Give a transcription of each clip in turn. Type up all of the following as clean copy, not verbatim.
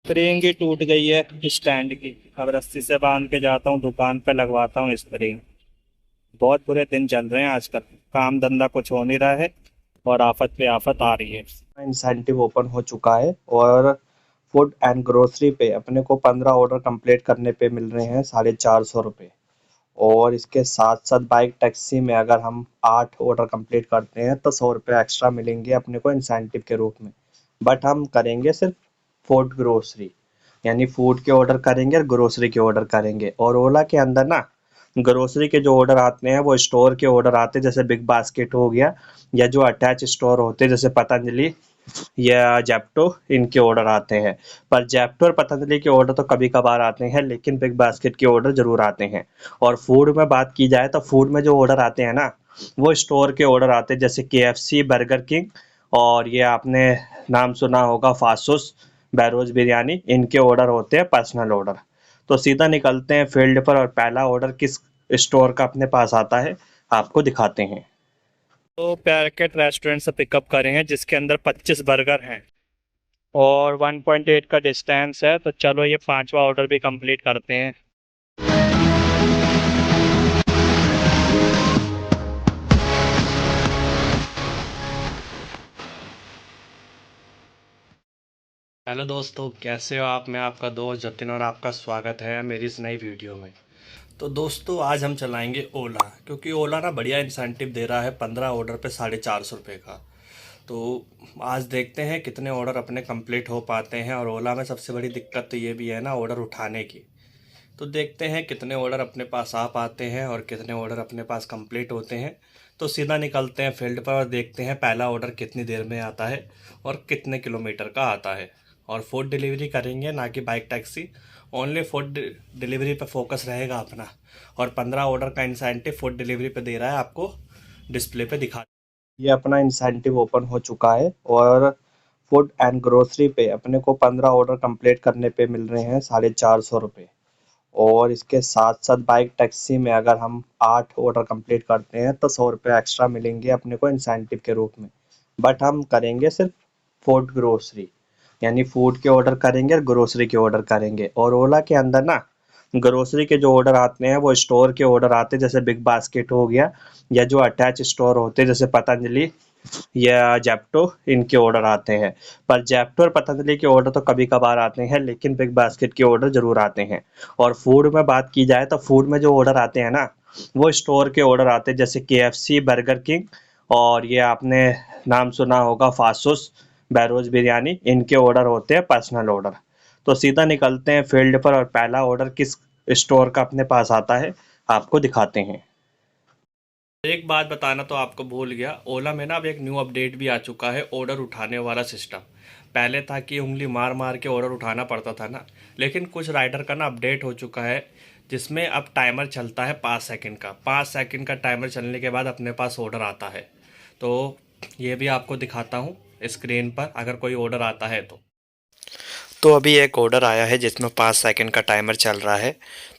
Spring ही टूट गई है स्टैंड की। अब रस्सी से बांध के जाता हूँ दुकान पे लगवाता हूँ स्प्रिंग। बहुत बुरे दिन चल रहे हैं आजकल। काम धंधा कुछ हो नहीं रहा है और आफत पे आफत आ रही है। इंसेंटिव ओपन हो चुका है और फूड एंड ग्रोसरी पे अपने को 15 ऑर्डर कंप्लीट करने पे मिल रहे हैं 450 रुपये। और इसके साथ साथ बाइक टैक्सी में अगर हम 8 ऑर्डर कंप्लीट करते हैं तो 100 रुपये एक्स्ट्रा मिलेंगे अपने को इंसेंटिव के रूप में। बट हम करेंगे सिर्फ फूड ग्रोसरी, यानी फूड के ऑर्डर करेंगे और ग्रोसरी के ऑर्डर करेंगे। और ओला के अंदर ना ग्रोसरी के जो ऑर्डर आते हैं वो स्टोर के ऑर्डर आते हैं, जैसे बिग बास्केट हो गया, या जो अटैच स्टोर होते हैं जैसे पतंजलि या जेप्टो, इनके ऑर्डर आते हैं। पर जेप्टो और पतंजलि के ऑर्डर तो कभी कभार आते हैं, लेकिन बिग बास्केट के ऑर्डर जरूर आते हैं। और फूड में बात की जाए तो फूड में जो ऑर्डर आते हैं ना, वो स्टोर के ऑर्डर आते हैं, जैसे KFC, बर्गर किंग, और ये आपने नाम सुना होगा फासुस, बैरोज बिरयानी, इनके ऑर्डर होते हैं पर्सनल ऑर्डर। तो सीधा निकलते हैं फील्ड पर और पहला ऑर्डर किस स्टोर का अपने पास आता है आपको दिखाते हैं। तो पैकेट रेस्टोरेंट से पिकअप करे हैं जिसके अंदर 25 बर्गर हैं और 1.8 का डिस्टेंस है। तो चलो ये पांचवा ऑर्डर भी कंप्लीट करते हैं। हेलो दोस्तों, कैसे हो आप? मैं आपका दोस्त जतिन और आपका स्वागत है मेरी इस नई वीडियो में। तो दोस्तों आज हम चलाएंगे ओला, क्योंकि ओला ना बढ़िया इंसेंटिव दे रहा है 15 ऑर्डर पे 450 रुपये का। तो आज देखते हैं कितने ऑर्डर अपने कंप्लीट हो पाते हैं। और ओला में सबसे बड़ी दिक्कत तो ये भी है ना, ऑर्डर उठाने की। तो देखते हैं कितने ऑर्डर अपने पास आ पाते हैं और कितने ऑर्डर अपने पास कंप्लीट होते हैं। तो सीधा निकलते हैं फील्ड पर और देखते हैं पहला ऑर्डर कितनी देर में आता है और कितने किलोमीटर का आता है। और फूड डिलीवरी करेंगे, ना कि bike taxi. Only food delivery पे फोकस रहेगा अपना। और 15 ऑर्डर का इंसेंटिव फूड डिलीवरी पे दे रहा है, आपको डिस्प्ले पे दिखा। ये अपना इंसेंटिव ओपन हो चुका है और फूड एंड ग्रोसरी पे अपने को 15 ऑर्डर कंप्लीट करने पे मिल रहे हैं 450 रुपये। और इसके साथ साथ बाइक टैक्सी में अगर हम 8 ऑर्डर कंप्लीट करते हैं तो 100 रुपये एक्स्ट्रा मिलेंगे अपने को इंसेंटिव के रूप में। बट हम करेंगे सिर्फ फूड ग्रोसरी, यानी फूड के ऑर्डर करेंगे और ग्रोसरी के ऑर्डर करेंगे। और ओला के अंदर ना ग्रोसरी के जो ऑर्डर आते हैं वो स्टोर के ऑर्डर आते हैं, जैसे बिग बास्केट हो गया, या जो अटैच स्टोर होते हैं जैसे पतंजलि या जेप्टो, इनके ऑर्डर आते हैं। पर जेप्टो और पतंजलि के ऑर्डर तो कभी कभार आते हैं, लेकिन बिग बास्केट के ऑर्डर जरूर आते हैं। और फूड में बात की जाए तो फूड में जो ऑर्डर आते हैं ना, वो स्टोर के ऑर्डर आते हैं, जैसे KFC, बर्गर किंग, और ये आपने नाम सुना होगा फासुस, बैरोज बिरयानी, इनके ऑर्डर होते हैं पर्सनल ऑर्डर। तो सीधा निकलते हैं फील्ड पर और पहला ऑर्डर किस स्टोर का अपने पास आता है आपको दिखाते हैं। एक बात बताना तो आपको भूल गया, ओला में ना अब एक न्यू अपडेट भी आ चुका है, ऑर्डर उठाने वाला सिस्टम। पहले था कि उंगली मार मार के ऑर्डर उठाना पड़ता था ना, लेकिन कुछ राइडर का ना अपडेट हो चुका है, जिसमें अब टाइमर चलता है 5 सेकंड का। 5 सेकंड का टाइमर चलने के बाद अपने पास ऑर्डर आता है। तो ये भी आपको दिखाता हूँ स्क्रीन पर, अगर कोई ऑर्डर आता है तो अभी एक ऑर्डर आया है जिसमें 5 सेकंड का टाइमर चल रहा है।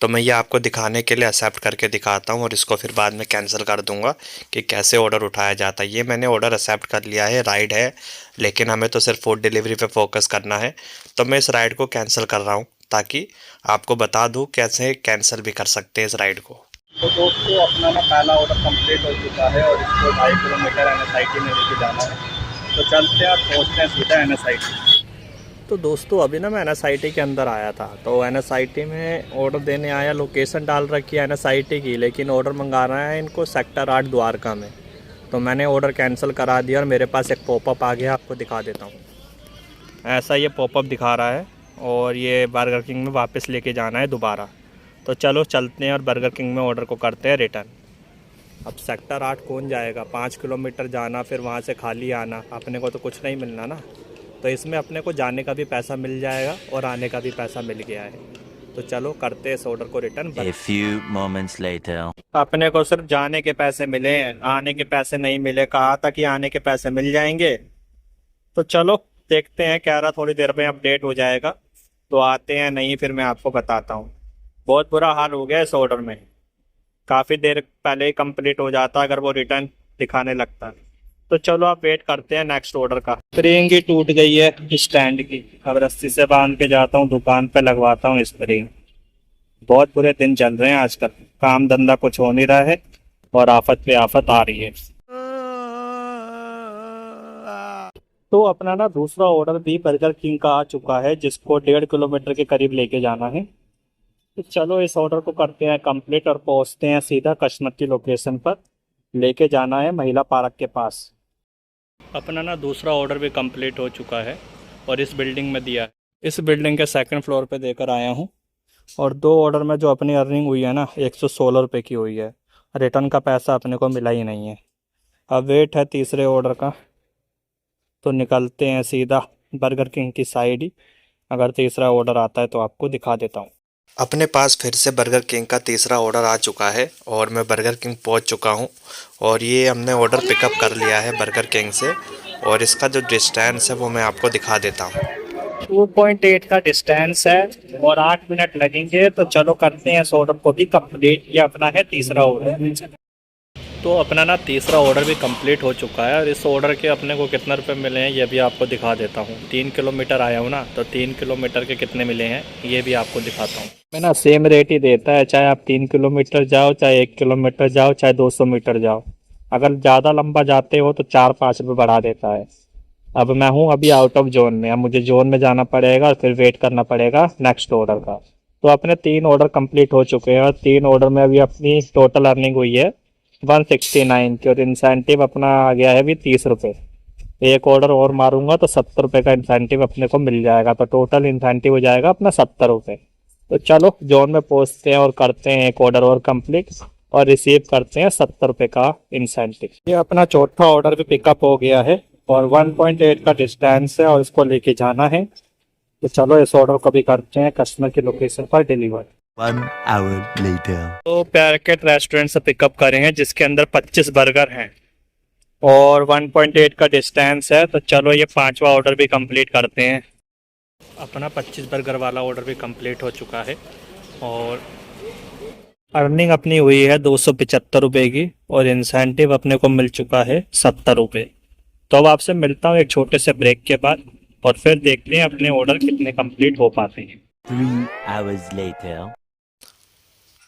तो मैं ये आपको दिखाने के लिए एक्सेप्ट करके दिखाता हूँ और इसको फिर बाद में कैंसिल कर दूंगा कि कैसे ऑर्डर उठाया जाता है। ये मैंने ऑर्डर एक्सेप्ट कर लिया है, राइड है, लेकिन हमें तो सिर्फ फूड डिलीवरी पे फोकस करना है। तो मैं इस राइड को कैंसिल कर रहा हूँ, ताकि आपको बता दूँ कैसे कैंसिल भी कर सकते हैं इस राइड को। तो दोस्तों अपना ना पहला ऑर्डर कंप्लीट हो चुका है और इसको 2.5 किलोमीटर NSIT में लेके जाना है। तो चलते हैं और पहुँचते हैं सीधा NSIT। तो दोस्तों अभी ना मैं NSIT के अंदर आया था, तो NSIT में ऑर्डर देने आया। लोकेशन डाल रखी है NSIT की, लेकिन ऑर्डर मंगा रहा है इनको सेक्टर 8 द्वारका में। तो मैंने ऑर्डर कैंसिल करा दिया और मेरे पास एक पॉपअप आ गया, आपको दिखा देता हूँ। ऐसा ये पॉपअप दिखा रहा है और ये बर्गर किंग में वापस लेके जाना है दोबारा। तो चलो चलते हैं और बर्गर किंग में ऑर्डर को करते हैं रिटर्न। अब सेक्टर 8 कौन जाएगा? 5 किलोमीटर जाना, फिर वहाँ से खाली आना, अपने को तो कुछ नहीं मिलना ना। तो इसमें अपने को जाने का भी पैसा मिल जाएगा और आने का भी पैसा मिल गया है। तो चलो करते हैं इस ऑर्डर को return. A few moments later. अपने को सिर्फ जाने के पैसे मिले हैं, आने के पैसे नहीं मिले। कहा था कि आने के पैसे मिल जाएंगे। तो चलो देखते हैं, कह रहा थोड़ी देर में अपडेट हो जाएगा। तो आते हैं नहीं, फिर मैं आपको बताता हूँ। बहुत बुरा हाल हो गया इस ऑर्डर में। काफ़ी देर पहले ही कंप्लीट हो जाता अगर वो रिटर्न दिखाने लगता। तो चलो आप वेट करते हैं नेक्स्ट ऑर्डर का। स्प्रिंग ही टूट गई है स्टैंड की, अब रस्सी से बांध के जाता हूँ दुकान पे लगवाता हूँ स्प्रिंग। बहुत बुरे दिन चल रहे हैं आजकल, काम धंधा कुछ हो नहीं रहा है और आफत पे आफत आ रही है। तो अपना ना दूसरा ऑर्डर भी बर्गर किंग का आ चुका है, जिसको 1.5 किलोमीटर के करीब लेके जाना है। तो चलो इस ऑर्डर को करते हैं कंप्लीट और पहुंचते हैं सीधा कस्टमर की लोकेशन पर। लेके जाना है महिला पार्क के पास। अपना ना दूसरा ऑर्डर भी कंप्लीट हो चुका है और इस बिल्डिंग में दिया है। इस बिल्डिंग के सेकंड फ्लोर पे देकर आया हूँ। और 2 ऑर्डर में जो अपनी अर्निंग हुई है ना 116 रुपये की हुई है। रिटर्न का पैसा अपने को मिला ही नहीं है। अब वेट है तीसरे ऑर्डर का, तो निकलते हैं सीधा बर्गर किंग की साइड ही। अगर तीसरा ऑर्डर आता है तो आपको दिखा देता हूँ। अपने पास फिर से बर्गर किंग का तीसरा ऑर्डर आ चुका है और मैं बर्गर किंग पहुंच चुका हूं। और ये हमने ऑर्डर पिकअप कर लिया है बर्गर किंग से। और इसका जो डिस्टेंस है वो मैं आपको दिखा देता हूं। 2.8 का डिस्टेंस है और 8 मिनट लगेंगे। तो चलो करते हैं इस ऑर्डर को भी कंप्लीट। ये अपना है तीसरा ऑर्डर। तो अपना ना तीसरा ऑर्डर भी कंप्लीट हो चुका है और इस ऑर्डर के अपने को कितने रुपए मिले हैं ये भी आपको दिखा देता हूँ। 3 किलोमीटर आया हूँ ना, तो 3 किलोमीटर के कितने मिले हैं ये भी आपको दिखाता हूँ। मैं ना सेम रेट ही देता है, चाहे आप 3 किलोमीटर जाओ, चाहे 1 किलोमीटर जाओ, चाहे 200 मीटर जाओ। अगर ज़्यादा लंबा जाते हो तो 4-5 रुपये बढ़ा देता है। अब मैं हूँ अभी आउट ऑफ जोन में, अब मुझे जोन में जाना पड़ेगा और फिर वेट करना पड़ेगा नेक्स्ट ऑर्डर का। तो अपने 3 ऑर्डर कंप्लीट हो चुके हैं और 3 ऑर्डर में अभी अपनी टोटल अर्निंग हुई है 169 की। और इंसेंटिव अपना आ गया है अभी 30 रुपये। एक ऑर्डर और मारूंगा तो 70 रुपये का इंसेंटिव अपने को मिल जाएगा। तो टोटल इंसेंटिव हो जाएगा अपना 70 रुपये। तो चलो जोन में पहुंचते हैं और करते हैं एक ऑर्डर और कंप्लीट और रिसीव करते हैं 70 रुपये का इंसेंटिव। ये अपना चौथा ऑर्डर भी पिकअप हो गया है और 1.8 का डिस्टेंस है और इसको लेके जाना है। तो चलो इस ऑर्डर को भी करते हैं कस्टमर की लोकेशन पर डिलीवर। 1 hour later. तो पैकेट रेस्टोरेंट से पिकअप करे हैं जिसके अंदर 25 बर्गर हैं और 1.8 का डिस्टेंस है। तो चलो ये 5वां ऑर्डर भी कंप्लीट करते हैं। अपना 25 बर्गर वाला ऑर्डर भी कंप्लीट हो चुका है और अर्निंग अपनी हुई है 275 रुपये की और इंसेंटिव अपने को मिल चुका है 70 रुपये। तो अब आपसे मिलता हूँ एक छोटे से ब्रेक के बाद और फिर देखते हैं अपने ऑर्डर कितने कंप्लीट हो पाते हैं। 3 hours later.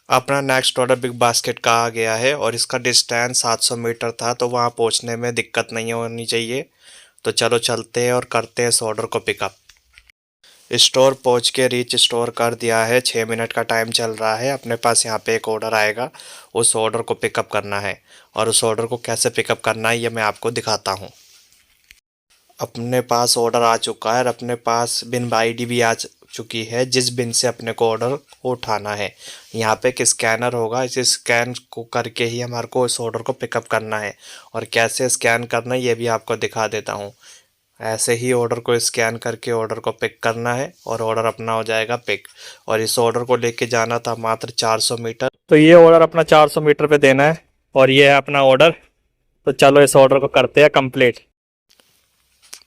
अपना नेक्स्ट ऑर्डर बिग बास्केट का आ गया है और इसका डिस्टेंस 700 मीटर था, तो वहाँ पहुँचने में दिक्कत नहीं होनी चाहिए। तो चलो चलते हैं और करते हैं इस ऑर्डर को पिकअप। स्टोर पहुँच के रीच स्टोर कर दिया है। 6 मिनट का टाइम चल रहा है। अपने पास यहाँ पे एक ऑर्डर आएगा, उस ऑर्डर को पिकअप करना है। और उस ऑर्डर को कैसे पिकअप करना है ये मैं आपको दिखाता हूँ। अपने पास ऑर्डर आ चुका है और अपने पास बिन आईडी भी आ चुकी है, जिस बिन से अपने को ऑर्डर को उठाना है। यहाँ पे एक स्कैनर होगा, इस स्कैन को करके ही हमारे को इस ऑर्डर को पिकअप करना है। और कैसे स्कैन करना है ये भी आपको दिखा देता हूँ। ऐसे ही ऑर्डर को स्कैन करके ऑर्डर को पिक करना है और ऑर्डर अपना हो जाएगा पिक। और इस ऑर्डर को लेके जाना था मात्र 400 मीटर। तो ये ऑर्डर अपना 400 मीटर पे देना है और ये है अपना ऑर्डर। तो चलो इस ऑर्डर को करते हैं कंप्लीट।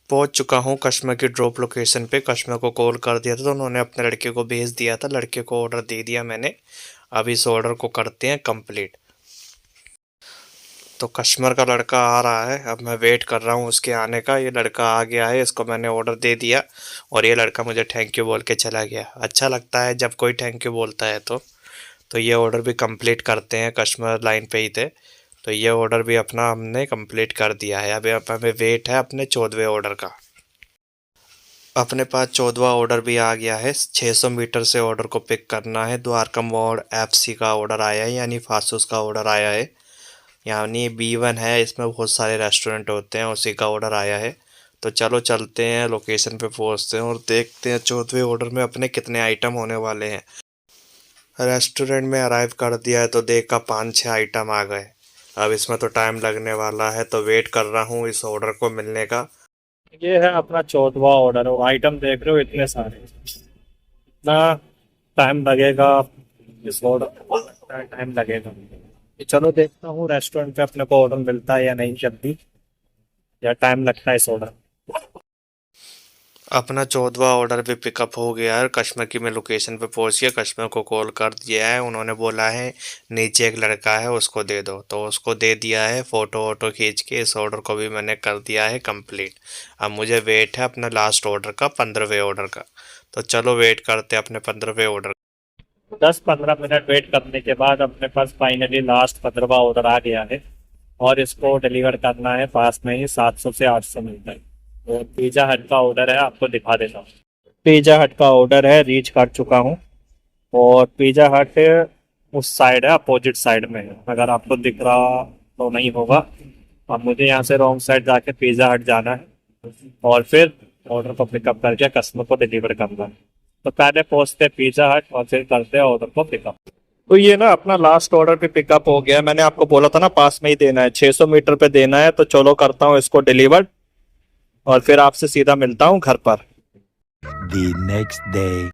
पहुंच चुका हूं कस्टमर की ड्रॉप लोकेशन पे। कस्टमर को कॉल कर दिया था तो उन्होंने अपने लड़के को भेज दिया था, लड़के को ऑर्डर दे दिया मैंने। अब इस ऑर्डर को करते हैं कंप्लीट। तो कस्टमर का लड़का आ रहा है, अब मैं वेट कर रहा हूं उसके आने का। ये लड़का आ गया है, इसको मैंने ऑर्डर दे दिया और ये लड़का मुझे थैंक यू बोल के चला गया। अच्छा लगता है जब कोई थैंक यू बोलता है। तो ये ऑर्डर भी कंप्लीट करते हैं, कस्टमर लाइन पे ही थे। तो ये ऑर्डर भी अपना हमने कंप्लीट कर दिया है। अभी हमें वेट है अपने 14वें ऑर्डर का। अपने पास 14वां ऑर्डर भी आ गया है। 600 मीटर से ऑर्डर को पिक करना है। द्वारका मोड़ FC का ऑर्डर आया है, यानी फासूस का ऑर्डर आया है। यानी B1 है, इसमें बहुत सारे रेस्टोरेंट होते हैं, उसी का ऑर्डर आया है। तो चलो चलते हैं लोकेशन पे पहुँचते हैं और देखते हैं 14वें ऑर्डर में अपने कितने आइटम होने वाले हैं। रेस्टोरेंट में अराइव कर दिया है तो देखा 5-6 आइटम आ गए। अब इसमें तो टाइम लगने वाला है, तो वेट कर रहा हूँ इस ऑर्डर को मिलने का। ये है अपना 14वां ऑर्डर और आइटम देख रहे हो इतने सारे। ना टाइम लगेगा इस ऑर्डर, टाइम लगेगा। चलो देखता हूँ रेस्टोरेंट पे अपने को ऑर्डर मिलता है या नहीं जल्दी, या टाइम लगता है इस ऑर्डर। अपना 14वां ऑर्डर भी पिकअप हो गया है। कस्टमर की मैं लोकेशन पे पहुंच गया, कस्टमर को कॉल कर दिया है। उन्होंने बोला है नीचे एक लड़का है उसको दे दो, तो उसको दे दिया है। फ़ोटो वोटो खींच के इस ऑर्डर को भी मैंने कर दिया है कंप्लीट। अब मुझे वेट है अपना लास्ट ऑर्डर का, 15वें ऑर्डर का। तो चलो वेट करते हैं अपने 15वें ऑर्डर। 10-15 मिनट वेट करने के बाद अपने पास फाइनली लास्ट 15वां ऑर्डर आ गया है और इसको डिलीवर करना है पास में ही 700 से 800 मीटर। तो पिज़्ज़ा हट का ऑर्डर है, आपको दिखा देता हूँ। पिज़्ज़ा हट का ऑर्डर है, रीच कर चुका हूँ और पिज़्ज़ा हट उस साइड है, अपोजिट साइड में है। अगर आपको दिख रहा तो नहीं होगा। अब मुझे यहाँ से रॉन्ग साइड जाके पिज़्ज़ा हट जाना है और फिर ऑर्डर को पिकअप करके कस्टमर को डिलीवर करना है। तो पहले पहुँचते पिज़्ज़ा हट और फिर करते हैं ऑर्डर को पिकअप। तो ये ना अपना लास्ट ऑर्डर भी पिकअप हो गया। मैंने आपको बोला था ना पास में ही देना है, 600 मीटर पे देना है। तो चलो करता हूँ इसको डिलीवर और फिर आपसे सीधा मिलता हूँ घर पर। The next day.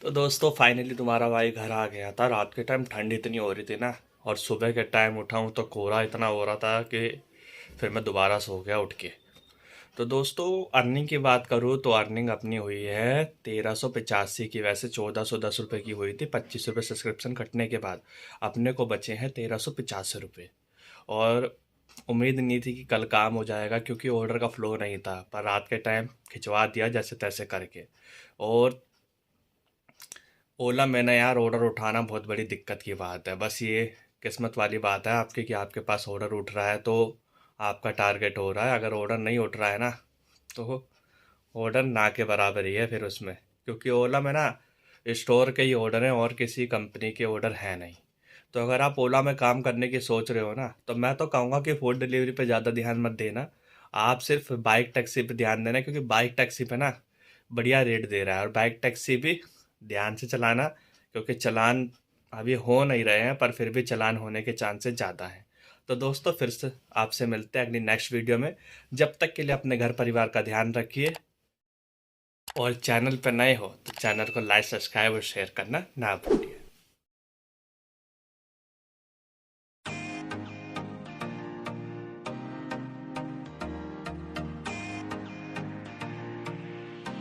तो दोस्तों फाइनली तुम्हारा भाई घर आ गया था। रात के टाइम ठंड इतनी हो रही थी ना, और सुबह के टाइम उठा हूँ तो कोहरा इतना हो रहा था कि फिर मैं दोबारा सो गया उठ के। तो दोस्तों अर्निंग की बात करूँ तो अर्निंग अपनी हुई है 1385 की। वैसे 1410 रुपये की हुई थी, 25 रुपये सब्सक्रिप्शन कटने के बाद अपने को बचे हैं 1385 रुपये। और उम्मीद नहीं थी कि कल काम हो जाएगा क्योंकि ऑर्डर का फ्लो नहीं था, पर रात के टाइम खिंचवा दिया जैसे तैसे करके। और ओला में ना यार ऑर्डर उठाना बहुत बड़ी दिक्कत की बात है। बस ये किस्मत वाली बात है आपकी कि आपके पास ऑर्डर उठ रहा है तो आपका टारगेट हो रहा है। अगर ऑर्डर नहीं उठ रहा है ना तो ऑर्डर ना के बराबर ही है फिर उसमें, क्योंकि ओला में ना स्टोर के ही ऑर्डर हैं और किसी कंपनी के ऑर्डर हैं नहीं। तो अगर आप ओला में काम करने की सोच रहे हो ना, तो मैं तो कहूँगा कि फूड डिलीवरी पे ज़्यादा ध्यान मत देना। आप सिर्फ बाइक टैक्सी पे ध्यान देना, क्योंकि बाइक टैक्सी पे ना बढ़िया रेट दे रहा है। और बाइक टैक्सी भी ध्यान से चलाना, क्योंकि चालान अभी हो नहीं रहे हैं पर फिर भी चालान होने के चांसेस ज़्यादा हैं। तो दोस्तों फिर से आपसे मिलते हैं अगली नेक्स्ट वीडियो में। जब तक के लिए अपने घर परिवार का ध्यान रखिए, और चैनल पर नए हो तो चैनल को लाइक सब्सक्राइब और शेयर करना ना भूलिए।